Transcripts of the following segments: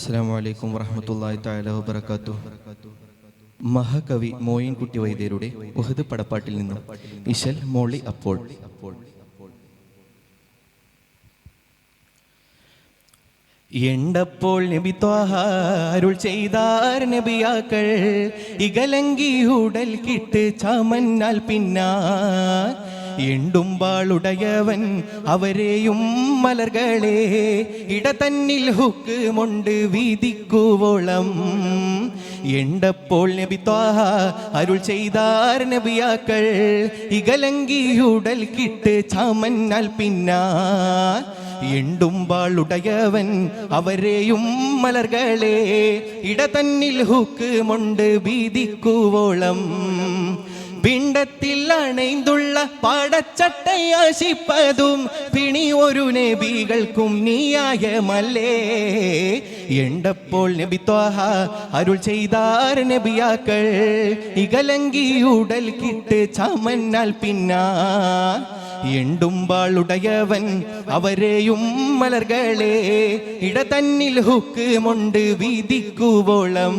അസ്സലാമു അലൈക്കും വറഹ്മത്തുള്ളാഹി തആല വബറകാതുഹു. മഹാകവി മോയിൻകുട്ടി വൈദ്യരുടെ ഉഹദ് പടപ്പാട്ടിൽ നിന്നും ഇശൽ മോളി അപ്പോൾ. എണ്ടപ്പോൾ നബി ത്വാഹ അരുൾ ചെയ്താർ നബിയാക്കൾ ഇകലങ്കി ഉടൽ കിട്ട് ചമന്നാൽ പിന്നാ എണ്ടുമ്പാളുടയവൻ അവരെയും മലർകളെ ഇടതന്നിൽ ഹുക്കുമുണ്ട് വീതിക്കുവോളം. എണ്ടപ്പോൾ നബി ത്വാഹ അരുൾ ചെയ്താർ നബിയാക്കൾ ഇകലങ്കി ഉടൽ കിട്ട് ചമന്നാൽ പിന്നാ എണ്ടുമ്പാളുടയവൻ അവരെയും മലർകളെ ഇടതന്നിൽ ഹുക്കുമുണ്ട് വീതിക്കുവോളം. പിണ്ടത്തിൽ അണൈന്തുള്ള പാടച്ചട്ടയാശിപ്പതും പിണി ഒരു നബികൾക്കും നീയായമല്ലേ. എണ്ടപ്പോൾ നബി ത്വാഹ അരുൾ ചെയ്താർ നബിയാക്കൾ ഇകലങ്കി ഉടൽ കിട്ട് ചമന്നാൽ പിന്നാ എണ്ടുമ്പാളുടയവൻ അവരെയും മലർകളെ ഇടതന്നിൽ ഹുക്കുമുണ്ട് വീതിക്കുവോളം.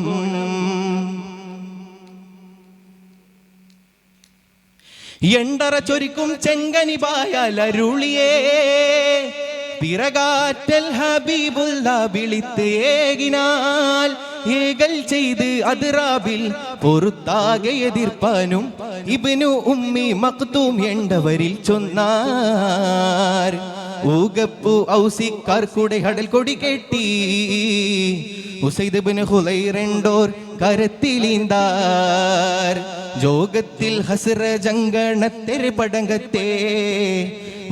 എണ്ടറ ചൊരിക്കും ചെങ്കനി പായാൽ അരുളിയേ പിറകാറ്റൽ ഹബീബുല്ല വിളിത്ത് ഏകിനാൽ ഏകൽ ചെയ്ത് അതിറാബിൽ പൊറുത്താകെ എതിർപ്പാനും ഇബ്നു ഉമ്മി മക്തൂം എണ്ടവരിൽ ചൊന്നാർ. ഊഗപ്പു ഔസിക്കാർ കൂടെ ഹടൽ കൊടി കെട്ടി ഉസൈദ് ഇബ്നു ഹുലൈർ എണ്ടോർ കരത്തിലീന്താർ. ജോഗത്തിൽ ഹസ്ര ജങ്കണത്തെരെ പടങ്കത്തെ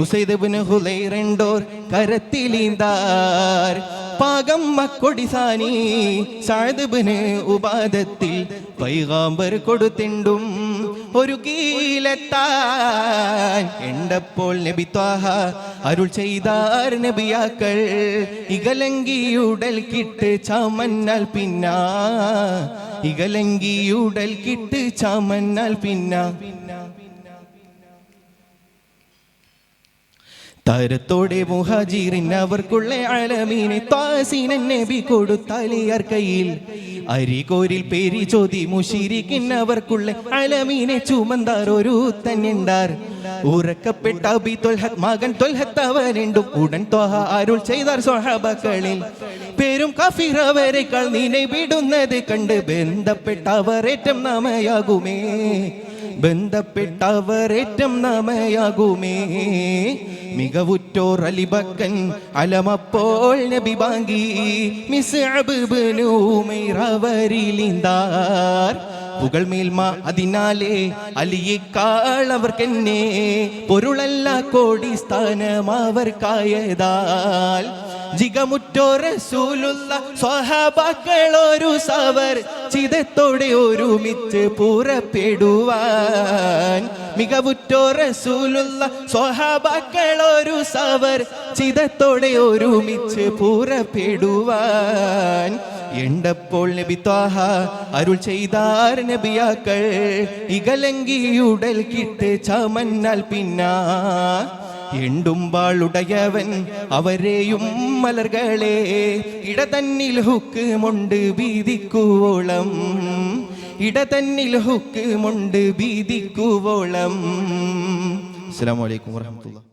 ഉസൈദ് ഇബ്നു ഹുലൈർ എണ്ടോർ കരത്തിലീന്താർ. പാകം മക്കൊടിസാനി സഅദ് ഇബ്നു ഉബാദത്തിൽ പൈഗാംബർ കൊടുത്തിണ്ടും ഒരു കീലെത്താൻ. എണ്ടപ്പോൾ നബി ത്വാഹ അരുൾ ചെയ്താർ നബിയാക്കൾ ഇകലങ്കി ഉടൽ കിട്ട് ചമന്നാൽ പിന്നാ ഇകലങ്കി ഉടൽ കിട്ട് ചമന്നാൽ പിന്നാ. തരത്തോടെ മുഹാജിറിന് അവർക്കുള്ള അലമീനെ ത്വാസീന നബി കൊടുത്താലിയാർ കയ്യിൽ. അരികോരിൽ പേരി ചോദി മുശിരിക്കിന് അവർക്കുള്ള അലമീനെ ചുമന്താർ ഒരു തന്നെണ്ടാർ. ഉറക്കപ്പെട്ട അബി ത്വൽഹത്ത് മകൻ ത്വൽഹത്ത് അവനുണ്ടും ഉടൻ ത്വാഹ അരുൾ ചെയ്താർ സ്വഹാബക്കളിൽ പേരും കഫീർ അവരെക്കാൾ നീനെ വിടുന്നത് കണ്ട് ബന്ധപ്പെട്ടവരേറ്റം നാമയാകുമേ ബന്ധപ്പെട്ടവരേറ്റം നാമയാകുമേ. മികവുറ്റോർ അലിബക്കൻ അലമപ്പോൾ നബി ബാങ്കി മിസ്അബ് ഇബ്നു ഉമൈർ അവരിലിന്താർ. പുകൾമേൽമ അതിനാലേ അലിയേക്കാൾ അവർക്കെന്നെ പൊരുളല്ല കോടി സ്ഥാനം അവർക്കായതാൽ. ജിഗമുറ്റോ റസൂലുള്ള സ്വഹാബാക്കൾ ഒരു സവർ ചിതത്തോടെ ഒരുമിച്ച് പുറപ്പെടുവാൻ. മികവുറ്റോ റസൂലുള്ള സ്വഹാബാക്കൾ ഒരു സവർ ചിതത്തോടെ ഒരുമിച്ച് പുറപ്പെടുവാൻ. എണ്ടപ്പോൾ നബി ത്വാഹ അരുൾ ചെയ്താർ നബിയാക്കൾ ഇകലങ്കി ഉടൽ കിട്ട് ചമന്നാൽ പിന്നാ എണ്ടുമ്പാളുടയവൻ അവരെയും മലർകളെ ഇടതന്നിൽ ഹുക്കുമുണ്ട് വീതിക്കുവോളം ഇടതന്നിൽ ഹുക്കുമുണ്ട് വീതിക്കുവോളം. അസ്സലാമു അലൈക്കും വറഹ്മത്തുള്ളാഹി.